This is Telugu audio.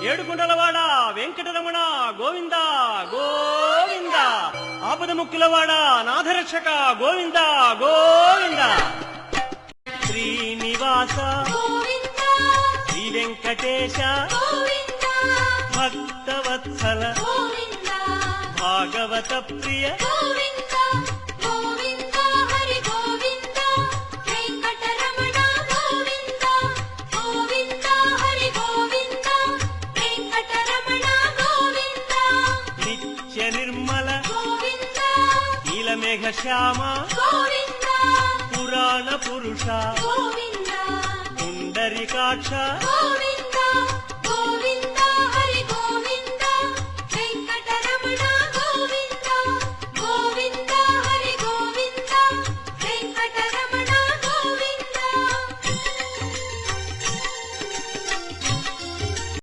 ఏడుకొండలవాడ వెంకటరమణ గోవింద గోవింద, ఆపద ముక్కులవాడ నాథరక్షక గోవింద గోవింద. శ్రీనివాస శ్రీ వెంకటేశ భక్తవత్సల భాగవత ప్రియ నిర్మల నీలమేఘ శ్యామ పురాణ పురుష పుండరీకాక్ష